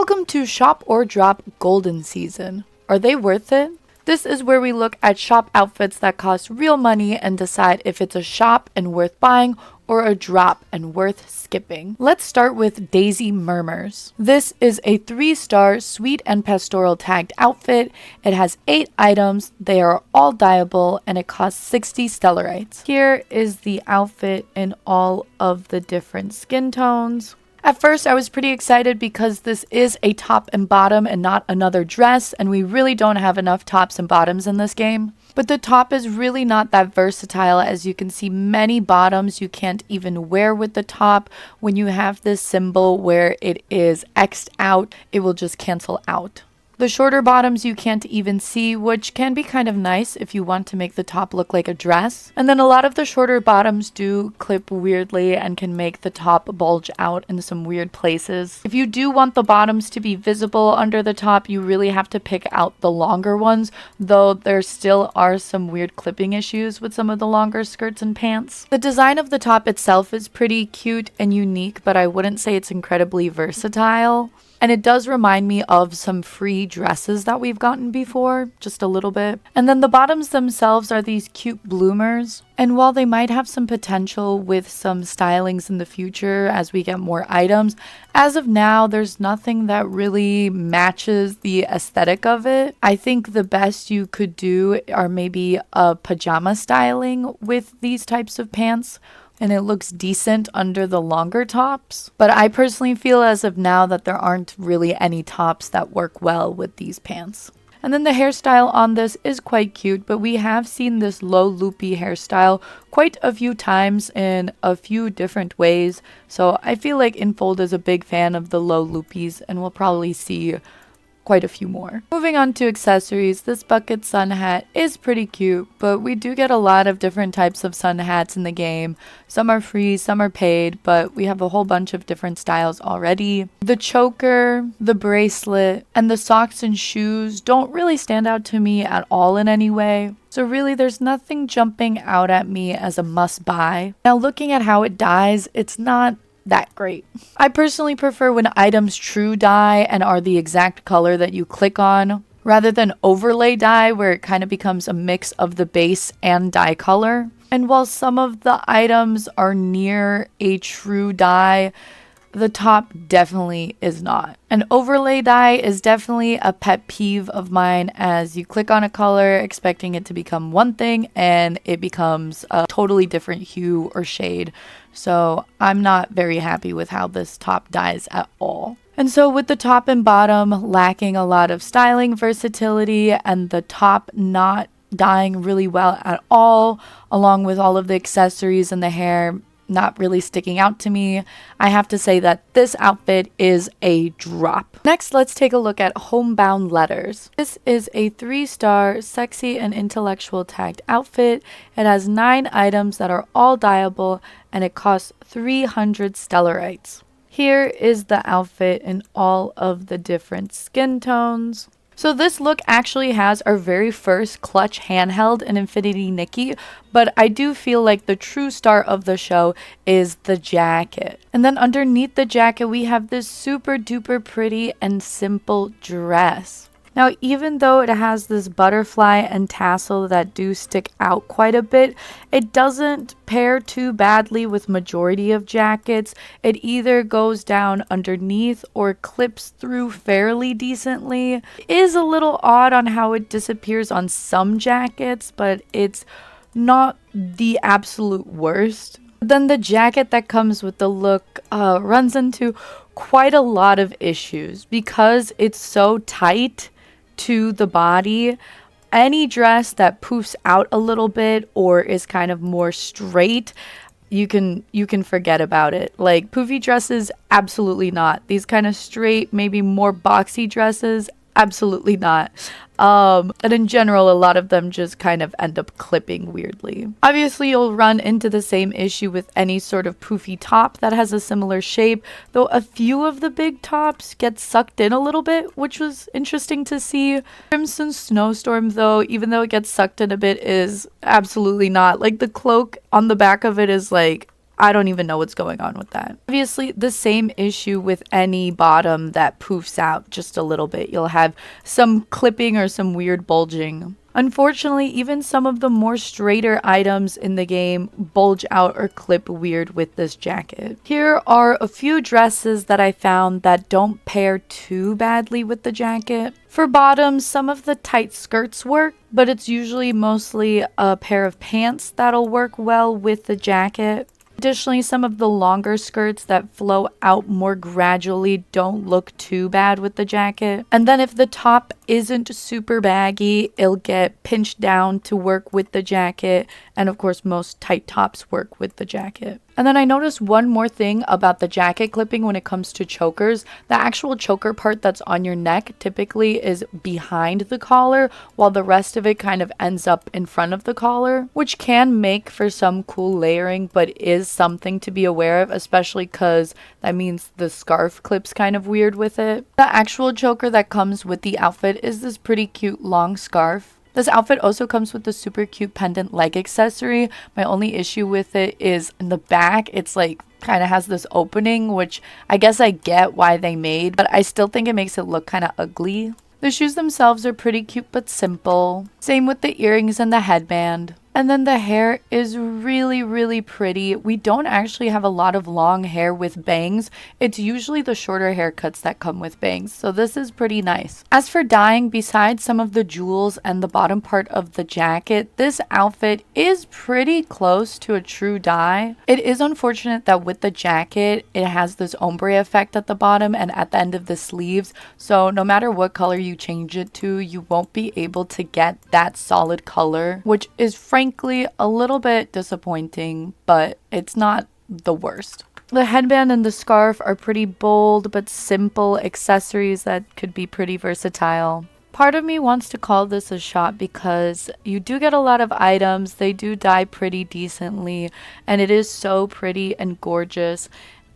Welcome to Shop or Drop Golden Season. Are they worth it? This is where we look at shop outfits that cost real money and decide if it's a shop and worth buying or a drop and worth skipping. Let's start with Daisy Murmurs. This is a 3-star sweet and pastoral tagged outfit. It has 8 items, they are all dyeable, and it costs 60 Stellarites. Here is the outfit in all of the different skin tones. At first, I was pretty excited because this is a top and bottom and not another dress, and we really don't have enough tops and bottoms in this game. But the top is really not that versatile, as you can see many bottoms you can't even wear with the top. When you have this symbol where it is X'd out, it will just cancel out. The shorter bottoms you can't even see, which can be kind of nice if you want to make the top look like a dress. And then a lot of the shorter bottoms do clip weirdly and can make the top bulge out in some weird places. If you do want the bottoms to be visible under the top, you really have to pick out the longer ones, though there still are some weird clipping issues with some of the longer skirts and pants. The design of the top itself is pretty cute and unique, but I wouldn't say it's incredibly versatile. And it does remind me of some free dresses that we've gotten before, just a little bit. And then the bottoms themselves are these cute bloomers. And while they might have some potential with some stylings in the future as we get more items, as of now, there's nothing that really matches the aesthetic of it. I think the best you could do are maybe a pajama styling with these types of pants, and it looks decent under the longer tops. But I personally feel as of now that there aren't really any tops that work well with these pants. And then the hairstyle on this is quite cute, but we have seen this low loopy hairstyle quite a few times in a few different ways. So I feel like Infold is a big fan of the low loopies, and we'll probably see quite a few more. Moving on to accessories, this bucket sun hat is pretty cute, but we do get a lot of different types of sun hats in the game. Some are free, some are paid, but we have a whole bunch of different styles already. The choker, the bracelet, and the socks and shoes don't really stand out to me at all in any way. So really there's nothing jumping out at me as a must buy. Now looking at how it dyes, it's not that great. I personally prefer when items true dye and are the exact color that you click on, rather than overlay dye where it kind of becomes a mix of the base and dye color. And while some of the items are near a true dye, the top definitely is not. An overlay dye is definitely a pet peeve of mine, as you click on a color expecting it to become one thing and it becomes a totally different hue or shade. So I'm not very happy with how this top dyes at all. And so with the top and bottom lacking a lot of styling versatility and the top not dyeing really well at all, along with all of the accessories and the hair not really sticking out to me, I have to say that this outfit is a drop. Next, let's take a look at Homebound Letters. This is a 3-star sexy and intellectual tagged outfit. It has 9 items that are all dyeable, and it costs 300 Stellarites. Here is the outfit in all of the different skin tones. So this look actually has our very first clutch handheld in Infinity Nikki, but I do feel like the true star of the show is the jacket. And then underneath the jacket, we have this super duper pretty and simple dress. Now, even though it has this butterfly and tassel that do stick out quite a bit, it doesn't pair too badly with majority of jackets. It either goes down underneath or clips through fairly decently. It is a little odd on how it disappears on some jackets, but it's not the absolute worst. Then the jacket that comes with the look runs into quite a lot of issues because it's so tight to the body. Any dress that poofs out a little bit or is kind of more straight, you can forget about it. Like poofy dresses, absolutely not. These kind of straight, maybe more boxy dresses, absolutely not. And in general, a lot of them just kind of end up clipping weirdly. Obviously, you'll run into the same issue with any sort of poofy top that has a similar shape, though a few of the big tops get sucked in a little bit, which was interesting to see. Crimson Snowstorm, though, even though it gets sucked in a bit, is absolutely not. Like, the cloak on the back of it is like, I don't even know what's going on with that. Obviously, the same issue with any bottom that poofs out just a little bit. You'll have some clipping or some weird bulging. Unfortunately, even some of the more straighter items in the game bulge out or clip weird with this jacket. Here are a few dresses that I found that don't pair too badly with the jacket. For bottoms, some of the tight skirts work, but it's usually mostly a pair of pants that'll work well with the jacket. Additionally, some of the longer skirts that flow out more gradually don't look too bad with the jacket. And then if the top isn't super baggy, it'll get pinched down to work with the jacket. And of course, most tight tops work with the jacket. And then I noticed one more thing about the jacket clipping when it comes to chokers. The actual choker part that's on your neck typically is behind the collar, while the rest of it kind of ends up in front of the collar, which can make for some cool layering, but is something to be aware of, especially because that means the scarf clips kind of weird with it. The actual choker that comes with the outfit is this pretty cute long scarf. This outfit also comes with the super cute pendant leg accessory. My only issue with it is in the back, it's like kind of has this opening, which I guess I get why they made, but I still think it makes it look kind of ugly. The shoes themselves are pretty cute but simple. Same with the earrings and the headband. And then the hair is really, really pretty. We don't actually have a lot of long hair with bangs. It's usually the shorter haircuts that come with bangs. So this is pretty nice. As for dyeing, besides some of the jewels and the bottom part of the jacket, this outfit is pretty close to a true dye. It is unfortunate that with the jacket, it has this ombre effect at the bottom and at the end of the sleeves. So no matter what color you change it to, you won't be able to get that solid color, which is frankly a little bit disappointing, but it's not the worst. The headband and the scarf are pretty bold but simple accessories that could be pretty versatile. Part of me wants to call this a shop because you do get a lot of items, they do dye pretty decently, and it is so pretty and gorgeous.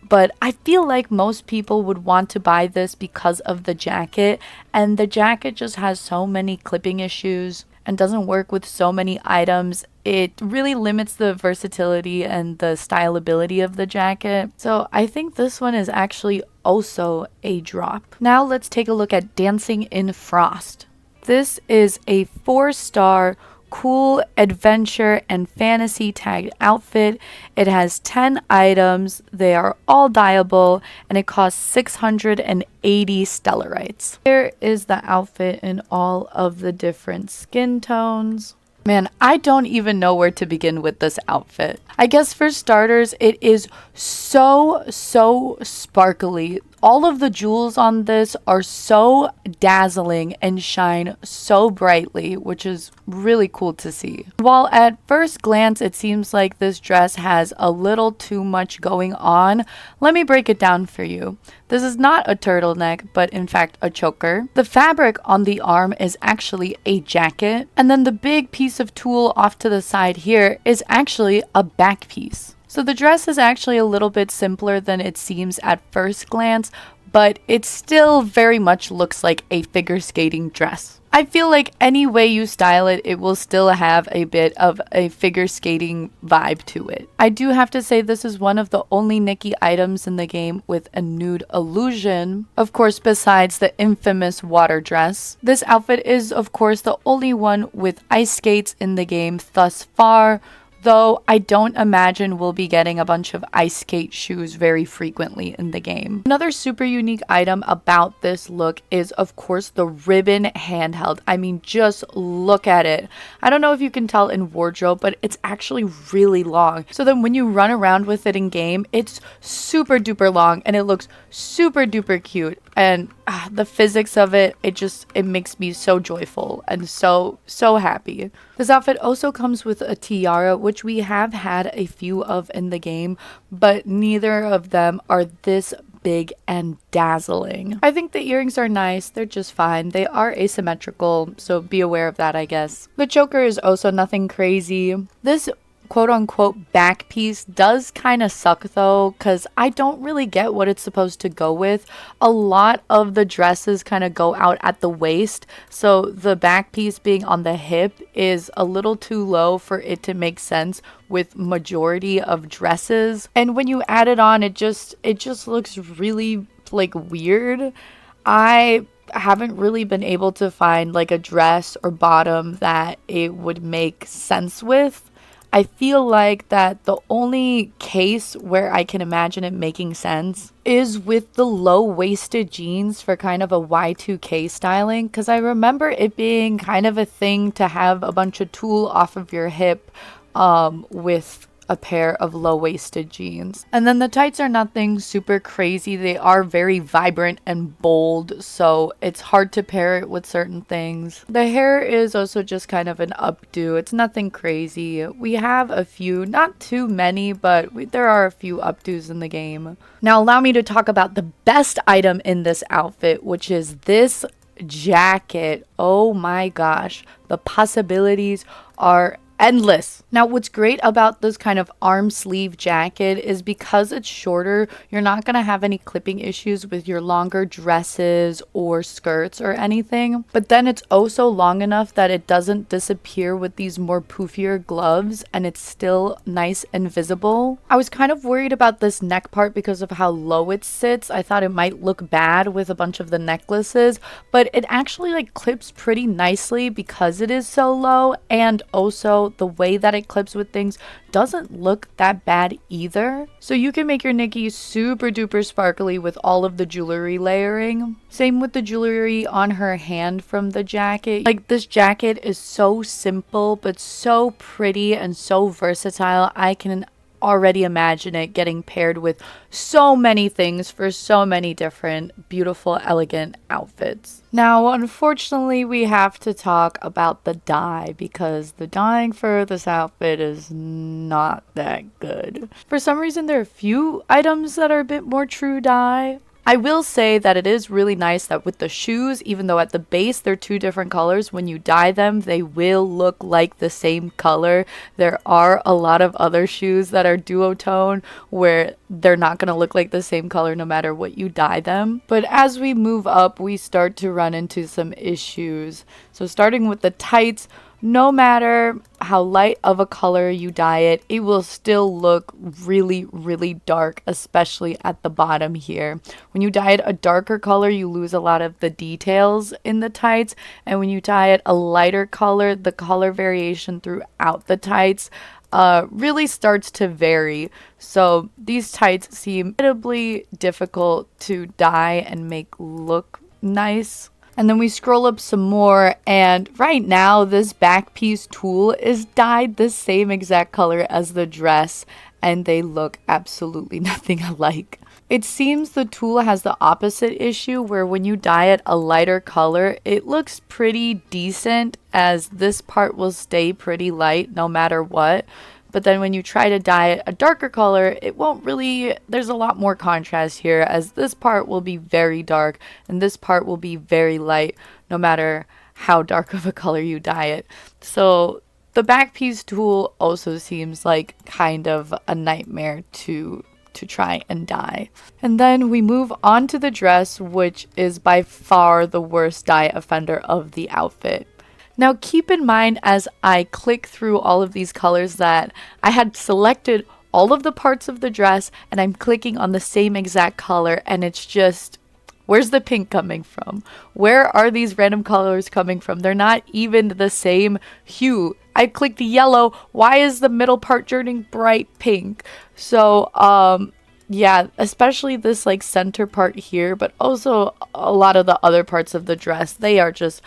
But I feel like most people would want to buy this because of the jacket, and the jacket just has so many clipping issues and doesn't work with so many items. It really limits the versatility and the stylability of the jacket. So I think this one is actually also a drop. Now let's take a look at Dancing in Frost. This is a 4-star cool adventure and fantasy tagged outfit. It has 10 items. They are all dyeable and it costs 680 Stellarites. Here is the outfit in all of the different skin tones. Man, I don't even know where to begin with this outfit. I guess for starters, it is so sparkly. All of the jewels on this are so dazzling and shine so brightly, which is really cool to see. While at first glance it seems like this dress has a little too much going on, let me break it down for you. This is not a turtleneck, but in fact a choker. The fabric on the arm is actually a jacket, and then the big piece of tulle off to the side here is actually a back piece. So the dress is actually a little bit simpler than it seems at first glance, but it still very much looks like a figure skating dress. I feel like any way you style it, it will still have a bit of a figure skating vibe to it. I do have to say this is one of the only Nikki items in the game with a nude illusion, of course besides the infamous water dress. This outfit is of course the only one with ice skates in the game thus far, though I don't imagine we'll be getting a bunch of ice skate shoes very frequently in the game. Another super unique item about this look is of course the ribbon handheld. I mean, just look at it. I don't know if you can tell in wardrobe, but it's actually really long. So then when you run around with it in game, it's super duper long and it looks super duper cute. And the physics of it, it makes me so joyful and so happy. This outfit also comes with a tiara, which we have had a few of in the game, but neither of them are this big and dazzling. I think the earrings are nice. They're just fine. They are asymmetrical, so be aware of that, I guess. The choker is also nothing crazy. This quote unquote back piece does kind of suck though, because I don't really get what it's supposed to go with. A lot of the dresses kind of go out at the waist, so the back piece being on the hip is a little too low for it to make sense with majority of dresses. And when you add it on, it just looks really like weird. I haven't really been able to find like a dress or bottom that it would make sense with. I feel like that the only case where I can imagine it making sense is with the low-waisted jeans for kind of a Y2K styling, because I remember it being kind of a thing to have a bunch of tulle off of your hip with a pair of low-waisted jeans. And then the tights are nothing super crazy. They are very vibrant and bold, so it's hard to pair it with certain things. The hair is also just kind of an updo. It's nothing crazy. We have a few, not too many, but there are a few updos in the game. Now allow me to talk about the best item in this outfit, which is this jacket. Oh my gosh, the possibilities are endless. Now, what's great about this kind of arm sleeve jacket is because it's shorter, you're not going to have any clipping issues with your longer dresses or skirts or anything. But then it's also long enough that it doesn't disappear with these more poofier gloves, and it's still nice and visible. I was kind of worried about this neck part because of how low it sits. I thought it might look bad with a bunch of the necklaces, but it actually like clips pretty nicely because it is so low, and also the way that it clips with things doesn't look that bad either. So you can make your Nikki super duper sparkly with all of the jewelry layering. Same with the jewelry on her hand from the jacket. Like, this jacket is so simple but so pretty and so versatile. I can already imagine it getting paired with so many things for so many different beautiful, elegant outfits. Now, unfortunately, we have to talk about the dye because the dyeing for this outfit is not that good. For some reason, there are a few items that are a bit more true dye. I will say that it is really nice that with the shoes, even though at the base they're two different colors, when you dye them, they will look like the same color. There are a lot of other shoes that are duotone where they're not going to look like the same color no matter what you dye them. But as we move up, we start to run into some issues. So starting with the tights, no matter how light of a color you dye it, it will still look really, really dark, especially at the bottom here. When you dye it a darker color, you lose a lot of the details in the tights. And when you dye it a lighter color, the color variation throughout the tights really starts to vary. So these tights seem incredibly difficult to dye and make look nice. And then we scroll up some more, and right now this back piece tulle is dyed the same exact color as the dress, and they look absolutely nothing alike. It seems the tulle has the opposite issue where when you dye it a lighter color, it looks pretty decent, as this part will stay pretty light no matter what. But then when you try to dye it a darker color, it won't really, there's a lot more contrast here, as this part will be very dark and this part will be very light no matter how dark of a color you dye it. So the back piece tulle also seems like kind of a nightmare to try and dye. And then we move on to the dress, which is by far the worst dye offender of the outfit. Now keep in mind as I click through all of these colors that I had selected all of the parts of the dress and I'm clicking on the same exact color, and it's just, where's the pink coming from? Where are these random colors coming from? They're not even the same hue. I clicked yellow. Why is the middle part turning bright pink? So, yeah, especially this like center part here, but also a lot of the other parts of the dress, they are just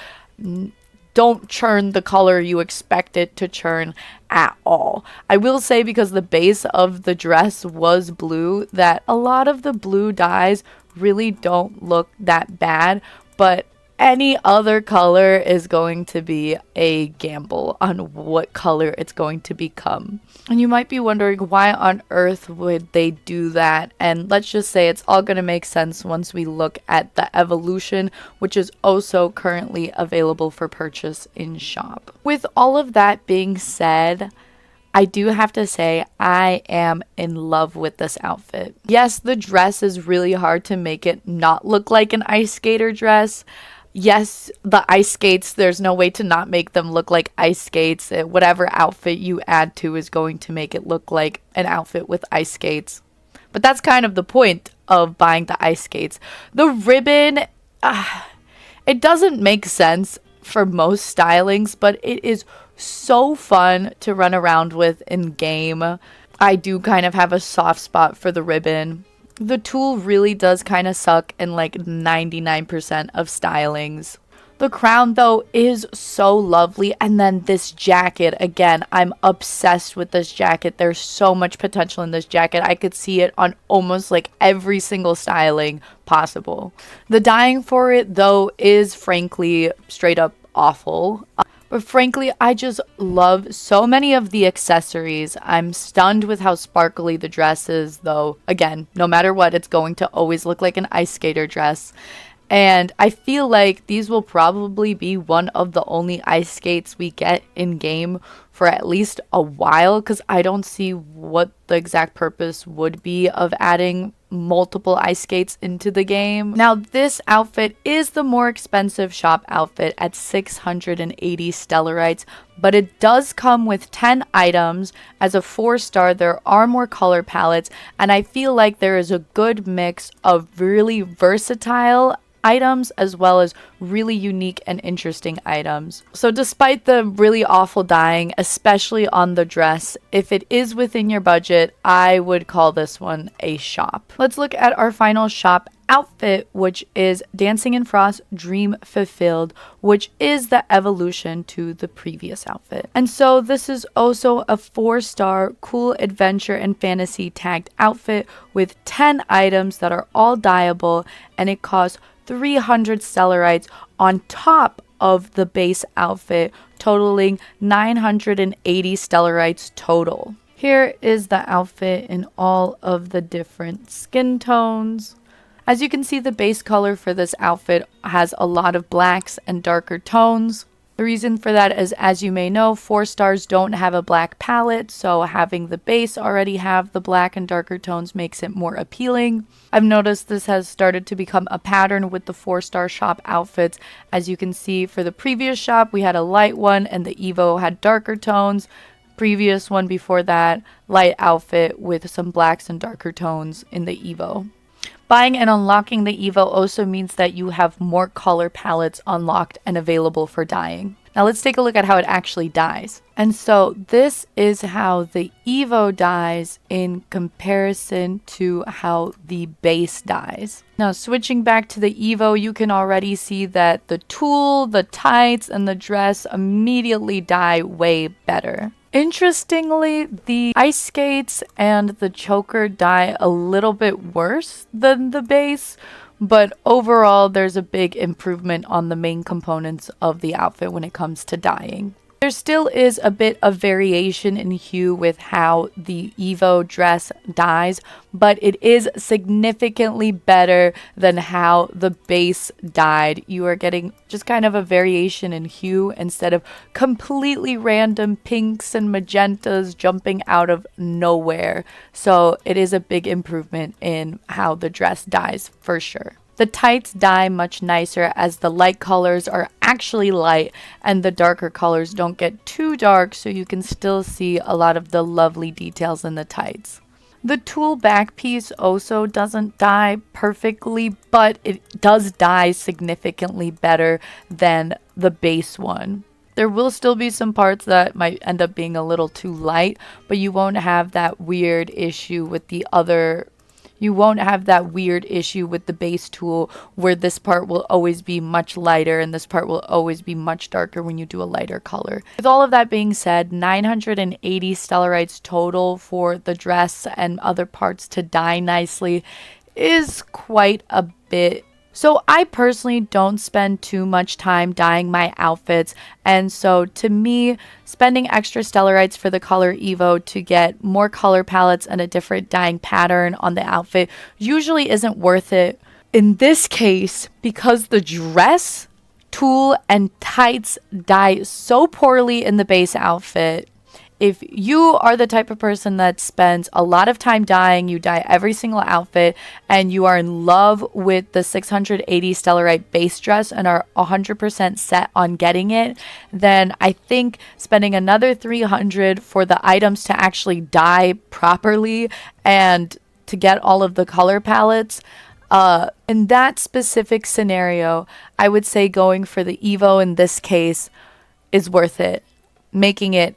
don't churn the color you expect it to churn at all. I will say, because the base of the dress was blue, that a lot of the blue dyes really don't look that bad, but any other color is going to be a gamble on what color it's going to become. And you might be wondering, why on earth would they do that? And let's just say it's all going to make sense once we look at the evolution, which is also currently available for purchase in shop. With all of that being said, I do have to say I am in love with this outfit. Yes, the dress is really hard to make it not look like an ice skater dress. Yes, the ice skates, there's no way to not make them look like ice skates. Whatever outfit you add to is going to make it look like an outfit with ice skates. But that's kind of the point of buying the ice skates. The ribbon, it doesn't make sense for most stylings, but it is so fun to run around with in game. I do kind of have a soft spot for the ribbon. The tulle really does kind of suck in like 99% of stylings. The crown though is so lovely, and then this jacket, again, I'm obsessed with this jacket. There's so much potential in this jacket. I could see it on almost like every single styling possible. The dyeing for it though is frankly straight up awful. But frankly, I just love so many of the accessories. I'm stunned with how sparkly the dress is, though. Again, no matter what, it's going to always look like an ice skater dress. And I feel like these will probably be one of the only ice skates we get in game for at least a while, because I don't see what the exact purpose would be of adding multiple ice skates into the game. Now, this outfit is the more expensive shop outfit at 680 Stellarites, but it does come with 10 items. As a 4-star, there are more color palettes, and I feel like there is a good mix of really versatile items as well as really unique and interesting items. So despite the really awful dyeing, especially on the dress, if it is within your budget, I would call this one a shop. Let's look at our final shop outfit, which is Dancing in Frost Dream Fulfilled, which is the evolution to the previous outfit. And so this is also a 4-star cool adventure and fantasy tagged outfit with 10 items that are all dyeable, and it costs 300 Stellarites on top of the base outfit, totaling 980 Stellarites total. Here is the outfit in all of the different skin tones. As you can see, the base color for this outfit has a lot of blacks and darker tones. The reason for that is, as you may know, 4-stars don't have a black palette, so having the base already have the black and darker tones makes it more appealing. I've noticed this has started to become a pattern with the 4-star shop outfits. As you can see, for the previous shop, we had a light one and the Evo had darker tones. Previous one before that, light outfit with some blacks and darker tones in the Evo. Buying and unlocking the Evo also means that you have more color palettes unlocked and available for dyeing. Now let's take a look at how it actually dyes. And so this is how the Evo dyes in comparison to how the base dyes. Now switching back to the Evo, you can already see that the tulle, the tights, and the dress immediately dye way better. Interestingly, the ice skates and the choker dye a little bit worse than the base, but overall there's a big improvement on the main components of the outfit when it comes to dyeing. There still is a bit of variation in hue with how the Evo dress dyes, but it is significantly better than how the base dyed. You are getting just kind of a variation in hue instead of completely random pinks and magentas jumping out of nowhere. So it is a big improvement in how the dress dyes for sure. The tights dye much nicer as the light colors are actually light and the darker colors don't get too dark, so you can still see a lot of the lovely details in the tights. The tulle back piece also doesn't dye perfectly, but it does dye significantly better than the base one. There will still be some parts that might end up being a little too light, but you won't have that weird issue with the other. You won't have that weird issue with the base tulle where this part will always be much lighter and this part will always be much darker when you do a lighter color. With all of that being said, 980 Stellarites total for the dress and other parts to dye nicely is quite a bit. So I personally don't spend too much time dyeing my outfits, and so to me, spending extra Stellarites for the color Evo to get more color palettes and a different dyeing pattern on the outfit usually isn't worth it. In this case, because the dress, tulle, and tights dye so poorly in the base outfit, if you are the type of person that spends a lot of time dyeing, you dye every single outfit, and you are in love with the 680 Stellarite base dress and are 100% set on getting it, then I think spending another $300 for the items to actually dye properly and to get all of the color palettes, in that specific scenario, I would say going for the Evo in this case is worth it, making it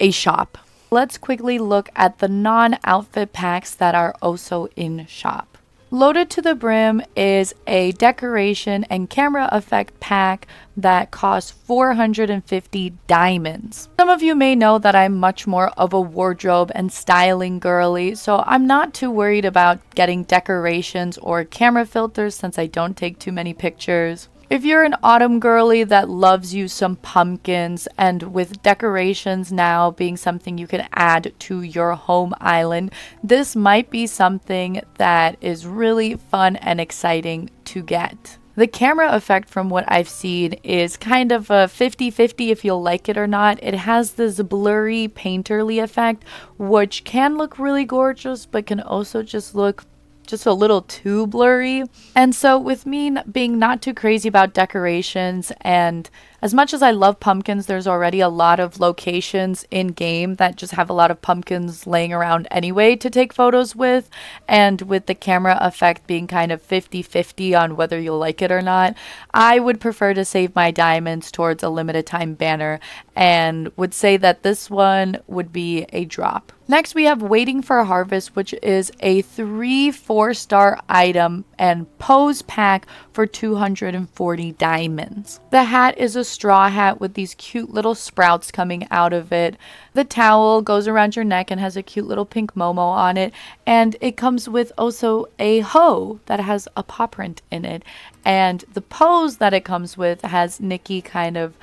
a shop. Let's quickly look at the non-outfit packs that are also in shop. Loaded to the brim is a decoration and camera effect pack that costs 450 diamonds. Some of you may know that I'm much more of a wardrobe and styling girly, so I'm not too worried about getting decorations or camera filters since I don't take too many pictures. If you're an autumn girly that loves you some pumpkins, and with decorations now being something you can add to your home island, this might be something that is really fun and exciting to get. The camera effect, from what I've seen, is kind of a 50-50 if you'll like it or not. It has this blurry painterly effect, which can look really gorgeous, but can also just look just a little too blurry. And so with me being not too crazy about decorations, and as much as I love pumpkins, there's already a lot of locations in game that just have a lot of pumpkins laying around anyway to take photos with, and with the camera effect being kind of 50-50 on whether you'll like it or not, I would prefer to save my diamonds towards a limited time banner, and would say that this one would be a drop. Next, we have Waiting for Harvest, which is a 3 4-star item and pose pack for 240 diamonds. The hat is a straw hat with these cute little sprouts coming out of it. The towel goes around your neck and has a cute little pink Momo on it. And it comes with also a hoe that has a paw print in it. And the pose that it comes with has Nikki kind of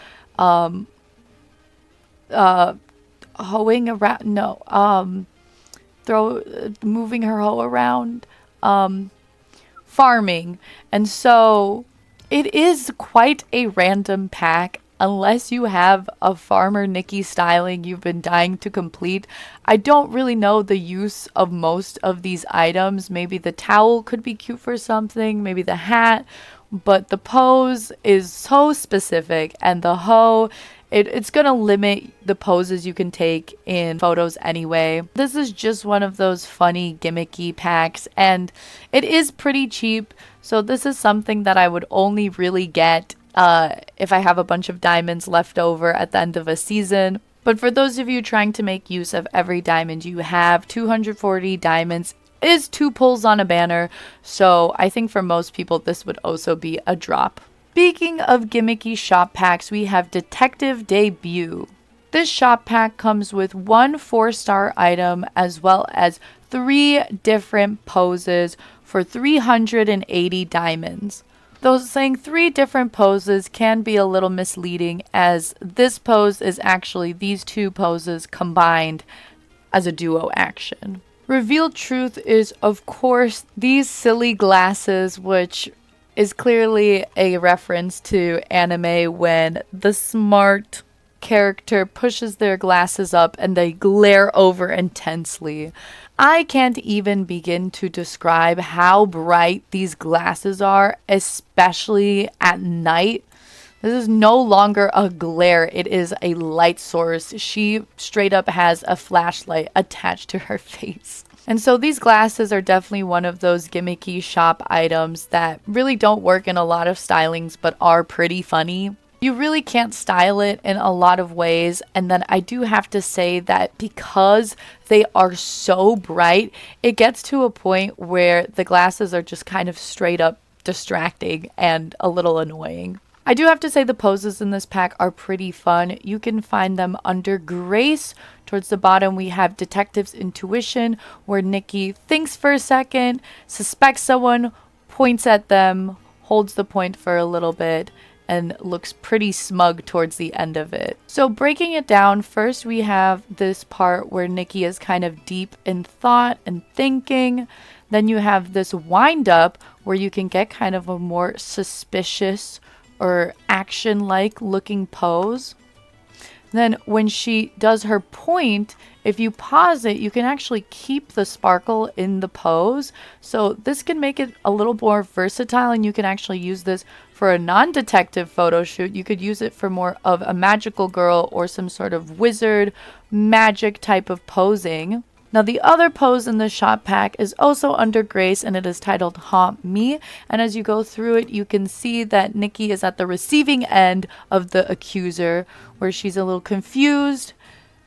hoeing around, moving her hoe around, farming. And so it is quite a random pack unless you have a farmer Nikki styling you've been dying to complete. I don't really know the use of most of these items. Maybe the towel could be cute for something, maybe the hat, but the pose is so specific, and the hoe, it's going to limit the poses you can take in photos anyway. This is just one of those funny gimmicky packs, and it is pretty cheap, so this is something that I would only really get if I have a bunch of diamonds left over at the end of a season. But for those of you trying to make use of every diamond you have, 240 diamonds is 2 pulls on a banner, so I think for most people this would also be a drop. Speaking of gimmicky shop packs, we have Detective Debut. This shop pack comes with 1 4-star item as well as 3 different poses for 380 diamonds. Though saying 3 different poses can be a little misleading, as this pose is actually these 2 poses combined as a duo action. Revealed truth is, of course, these silly glasses, which is clearly a reference to anime when the smart character pushes their glasses up and they glare over intensely. I can't even begin to describe how bright these glasses are, especially at night. This is no longer a glare, it is a light source. She straight up has a flashlight attached to her face. And so these glasses are definitely one of those gimmicky shop items that really don't work in a lot of stylings but are pretty funny. You really can't style it in a lot of ways, and then I do have to say that because they are so bright, it gets to a point where the glasses are just kind of straight up distracting and a little annoying. I do have to say the poses in this pack are pretty fun. You can find them under Grace. Towards the bottom we have Detective's Intuition, where Nikki thinks for a second, suspects someone, points at them, holds the point for a little bit, and looks pretty smug towards the end of it. So breaking it down, first we have this part where Nikki is kind of deep in thought and thinking. Then you have this wind up where you can get kind of a more suspicious or action-like looking pose. Then when she does her point, if you pause it, you can actually keep the sparkle in the pose. So this can make it a little more versatile, and you can actually use this for a non-detective photo shoot. You could use it for more of a magical girl or some sort of wizard magic type of posing. Now the other pose in the shop pack is also under Grace, and it is titled Haunt Me. And as you go through it, you can see that Nikki is at the receiving end of the accuser, where she's a little confused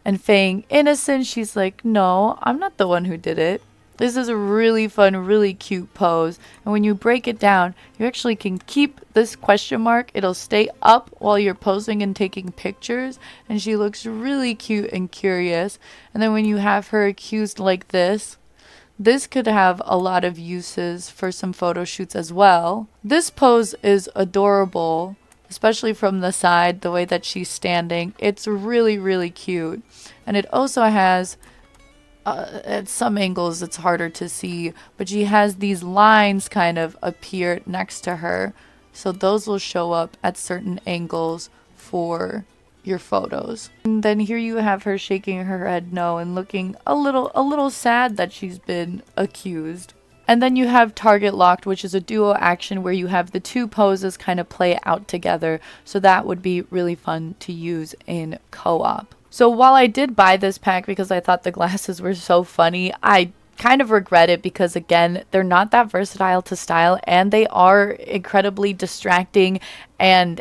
and feigning innocent. She's like, no, I'm not the one who did it. This is a really fun, really cute pose. And when you break it down, you actually can keep this question mark. It'll stay up while you're posing and taking pictures. And she looks really cute and curious. And then when you have her accused like this could have a lot of uses for some photo shoots as well. This pose is adorable, especially from the side, the way that she's standing. It's really, really cute. And it also has... at some angles it's harder to see, but she has these lines kind of appear next to her, so those will show up at certain angles for your photos. And then here you have her shaking her head no and looking a little sad that she's been accused. And then you have target locked, which is a duo action where you have the two poses kind of play out together, so that would be really fun to use in co-op. So while I did buy this pack because I thought the glasses were so funny, I kind of regret it because, again, they're not that versatile to style, and they are incredibly distracting and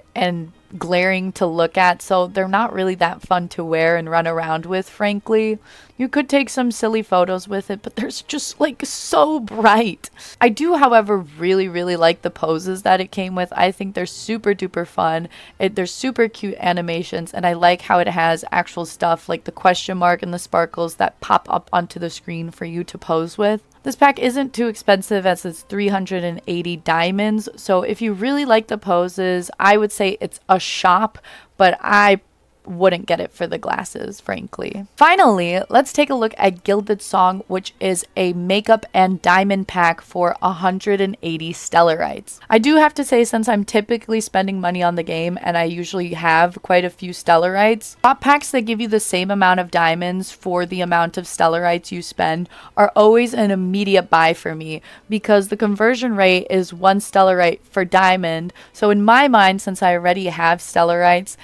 glaring to look at, so they're not really that fun to wear and run around with, frankly. You could take some silly photos with it, but they're just like so bright. I do, however, really like the poses that it came with. I think they're super duper fun. They're super cute animations, and I like how it has actual stuff like the question mark and the sparkles that pop up onto the screen for you to pose with. This pack isn't too expensive as it's 380 diamonds, so if you really like the poses, I would say it's a shop, but I wouldn't get it for the glasses, frankly. Finally, let's take a look at Gilded Song, which is a makeup and diamond pack for 180 Stellarites. I do have to say, since I'm typically spending money on the game and I usually have quite a few Stellarites, top packs that give you the same amount of diamonds for the amount of Stellarites you spend are always an immediate buy for me, because the conversion rate is 1 Stellarite for diamond. So in my mind, since I already have Stellarites,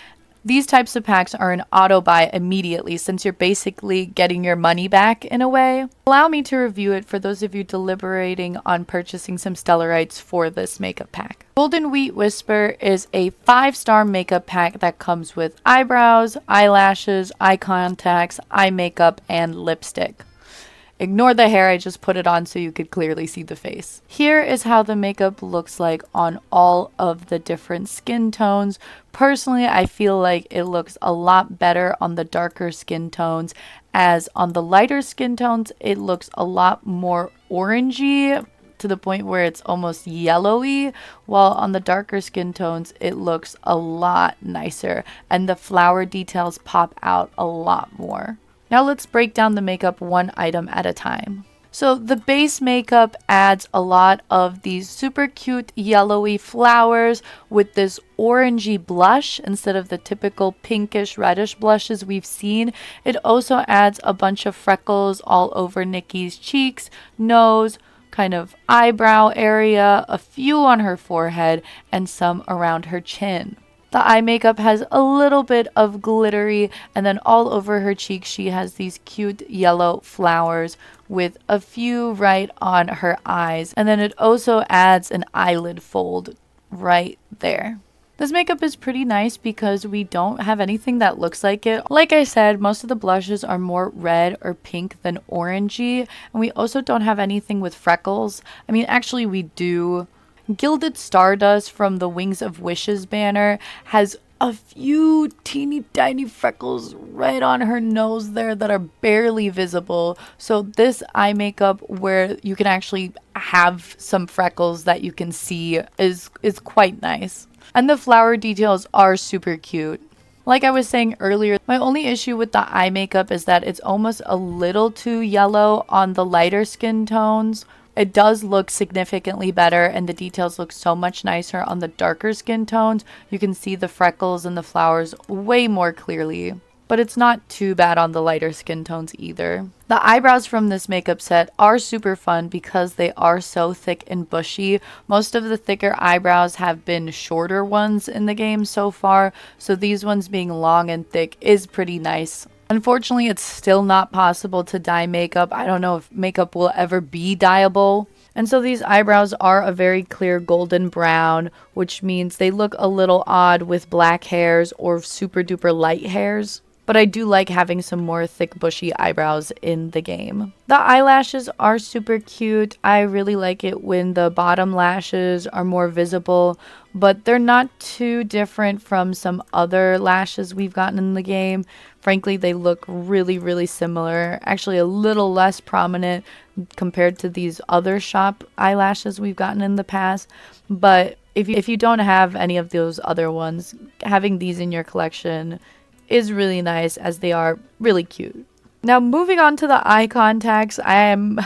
these types of packs are an auto buy immediately, since you're basically getting your money back in a way. Allow me to review it for those of you deliberating on purchasing some Stellarites for this makeup pack. Golden Wheat Whisper is a 5-star makeup pack that comes with eyebrows, eyelashes, eye contacts, eye makeup, and lipstick. Ignore the hair, I just put it on so you could clearly see the face. Here is how the makeup looks like on all of the different skin tones. Personally, I feel like it looks a lot better on the darker skin tones, as on the lighter skin tones, it looks a lot more orangey to the point where it's almost yellowy, while on the darker skin tones, it looks a lot nicer and the flower details pop out a lot more. Now let's break down the makeup one item at a time. So the base makeup adds a lot of these super cute yellowy flowers with this orangey blush instead of the typical pinkish reddish blushes we've seen. It also adds a bunch of freckles all over Nikki's cheeks, nose, kind of eyebrow area, a few on her forehead, and some around her chin. The eye makeup has a little bit of glittery, and then all over her cheeks she has these cute yellow flowers with a few right on her eyes, and then it also adds an eyelid fold right there. This makeup is pretty nice because we don't have anything that looks like it. Like I said, most of the blushes are more red or pink than orangey, and we also don't have anything with freckles. I mean, actually we do. Gilded Stardust from the Wings of Wishes banner has a few teeny tiny freckles right on her nose there that are barely visible. So this eye makeup where you can actually have some freckles that you can see is quite nice. And the flower details are super cute. Like I was saying earlier, my only issue with the eye makeup is that it's almost a little too yellow on the lighter skin tones. It does look significantly better, and the details look so much nicer on the darker skin tones. You can see the freckles and the flowers way more clearly. but it's not too bad on the lighter skin tones either. The eyebrows from this makeup set are super fun because they are so thick and bushy. Most of the thicker eyebrows have been shorter ones in the game so far, so these ones being long and thick is pretty nice. Unfortunately, it's still not possible to dye makeup. I don't know if makeup will ever be dyeable. And so these eyebrows are a very clear golden brown, which means they look a little odd with black hairs or super duper light hairs. But I do like having some more thick bushy eyebrows in the game. The eyelashes are super cute. I really like it when the bottom lashes are more visible, but they're not too different from some other lashes we've gotten in the game. Frankly, they look really similar. Actually, a little less prominent compared to these other shop eyelashes we've gotten in the past. But if you don't have any of those other ones, having these in your collection is really nice as they are really cute. Now moving on to the eye contacts, I'm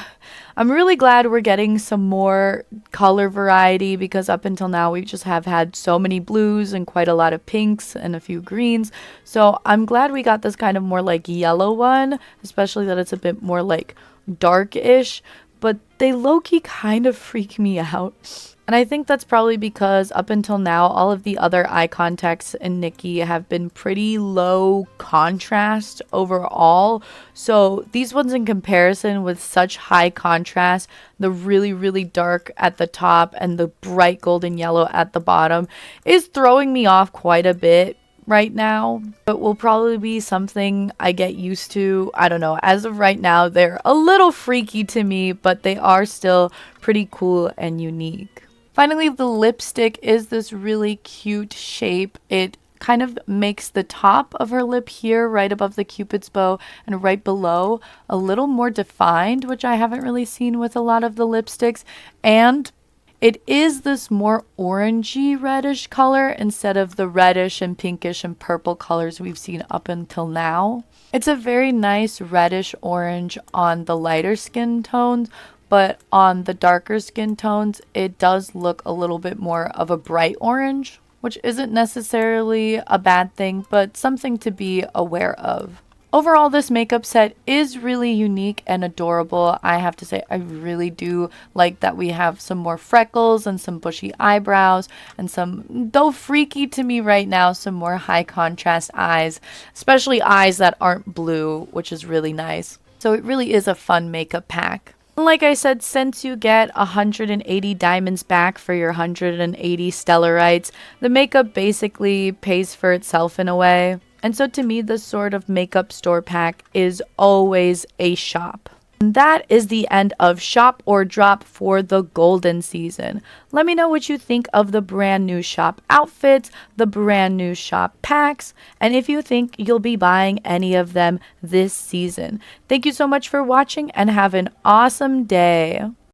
really glad we're getting some more color variety because up until now we just have had so many blues and quite a lot of pinks and a few greens. So I'm glad we got this kind of more like yellow one, especially that it's a bit more like dark-ish, but they low-key kind of freak me out. And I think that's probably because up until now, all of the other eye contacts in Nikki have been pretty low contrast overall. So these ones in comparison with such high contrast, the really dark at the top and the bright golden yellow at the bottom is throwing me off quite a bit right now. But will probably be something I get used to. I don't know. As of right now, they're a little freaky to me, but they are still pretty cool and unique. Finally, the lipstick is this really cute shape. It kind of makes the top of her lip here, right above the cupid's bow, and right below a little more defined, which I haven't really seen with a lot of the lipsticks. And it is this more orangey reddish color instead of the reddish and pinkish and purple colors we've seen up until now. It's a very nice reddish orange on the lighter skin tones, but on the darker skin tones, it does look a little bit more of a bright orange, which isn't necessarily a bad thing, but something to be aware of. Overall, this makeup set is really unique and adorable. I have to say, I really do like that we have some more freckles and some bushy eyebrows and some, though freaky to me right now, some more high contrast eyes, especially eyes that aren't blue, which is really nice. So it really is a fun makeup pack. Like I said, since you get 180 diamonds back for your 180 Stellarites, the makeup basically pays for itself in a way. And so to me, this sort of makeup store pack is always a shop. And that is the end of Shop or Drop for the Golden season. Let me know what you think of the brand new shop outfits, the brand new shop packs, and if you think you'll be buying any of them this season. Thank you so much for watching and have an awesome day.